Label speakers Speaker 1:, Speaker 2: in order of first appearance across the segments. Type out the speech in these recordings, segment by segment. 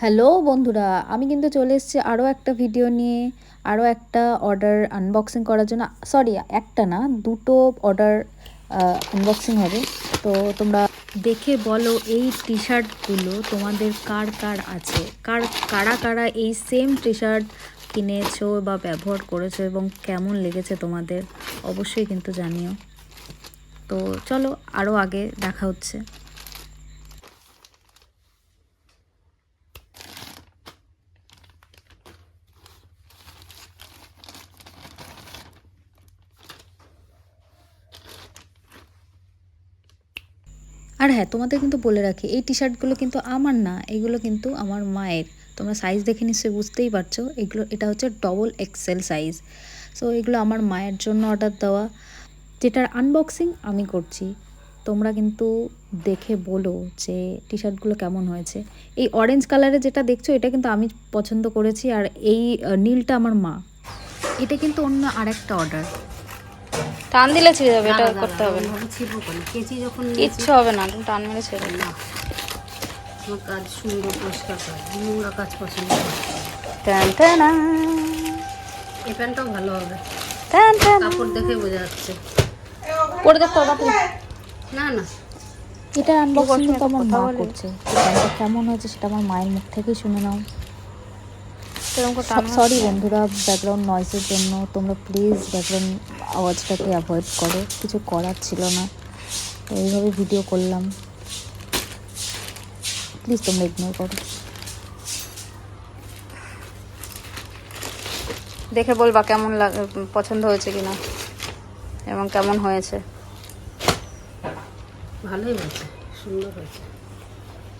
Speaker 1: Hello বন্ধুরা, আমি কিন্তু চলে এসেছি আরও একটা ভিডিও নিয়ে, আরও একটা অর্ডার আনবক্সিং করার জন্য। সরি, একটা না, দুটো অর্ডার আনবক্সিং হবে। তো তোমরা দেখে বলো এই টি শার্টগুলো তোমাদের কার কার আছে, কারা কারা এই সেম টি শার্ট কিনেছো বা ব্যবহার করেছো এবং কেমন লেগেছে তোমাদের, অবশ্যই কিন্তু জানিও। তো চলো আরও আগে দেখা হচ্ছে। আর হ্যাঁ, তোমাদের কিন্তু বলে রাখি, এই টি শার্টগুলো কিন্তু আমার না, এগুলো কিন্তু আমার মায়ের। তোমরা সাইজ দেখে নিশ্চয়ই বুঝতেই পারছো, এটা হচ্ছে ডবল এক্সেল সাইজ। সো এগুলো আমার মায়ের জন্য অর্ডার দেওয়া, যেটার আনবক্সিং আমি করছি। তোমরা কিন্তু দেখে বলো যে টি শার্টগুলো কেমন হয়েছে। এই অরেঞ্জ কালারে যেটা দেখছো এটা কিন্তু আমি পছন্দ করেছি, আর এই নীলটা আমার মা। এটা কিন্তু অন্য আরেকটা অর্ডার।
Speaker 2: টান দিলে ছিঁড়ে যাবে, এটা করতে হবে না।
Speaker 3: কেচি যখন
Speaker 2: কিচ্ছু হবে না, টান মেরে ছেড়ে
Speaker 3: না, আমার কাজ সুন্দর পরিষ্কার কাজ, নোংরা কাজ পছন্দ করি। এই প্যান্টটাও ভালো হবে, কাপড় দেখে বোঝা যাচ্ছে।
Speaker 2: পরে দেখতে হবে
Speaker 3: না না,
Speaker 1: এটার আনবক্সিং তো আমার মা করছে। প্যান্টটা কেমন হয়েছে সেটা আমার মায়ের মুখ থেকেই শুনে নাও। সরি বন্ধুরা ব্যাকগ্রাউন্ড নয়েজের জন্য, তোমরা প্লিজ ব্যাকগ্রাউন্ড আওয়াজটাকে অ্যাভয়েড করো, কিছু করার ছিল না, তো এইভাবে ভিডিও করলাম, প্লিজ তোমরা ইগনোর করো।
Speaker 2: দেখে বলবা কেমন পছন্দ হয়েছে কিনা এবং কেমন হয়েছে।
Speaker 3: ভালোই হয়েছে, সুন্দর হয়েছে।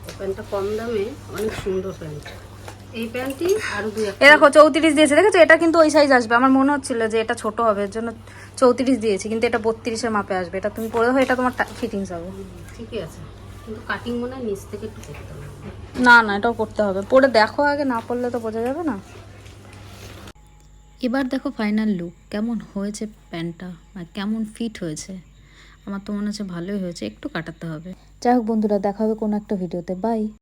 Speaker 3: এই প্যান্টটা কম দামে অনেক সুন্দর প্যান্ট। এই প্যান্টটি আরো
Speaker 2: এ দেখো 34 দিয়েছে, দেখেছো? এটা কিন্তু ওই সাইজ আসবে। আমার মনে হচ্ছিল যে এটা ছোট হবে, এর জন্য 34 দিয়েছি, কিন্তু এটা 32-এর মাপে আসবে। এটা তুমি পরে দেখো, এটা তোমার ফিটিংস হবে।
Speaker 3: ঠিকই আছে, কিন্তু কাটিং মনে হয় নিচ থেকে একটু করতে হবে।
Speaker 2: না না, এটাও করতে হবে, পরে দেখো আগে, না পড়লে তো বোঝা যাবে না।
Speaker 1: এবার দেখো ফাইনাল লুক কেমন হয়েছে প্যান্টটা, মানে কেমন ফিট হয়েছে। আমার তো মনে হচ্ছে ভালোই হয়েছে, একটু কাটাতে হবে। যাই হোক বন্ধুরা, দেখা হবে কোনো একটা ভিডিওতে। বাই।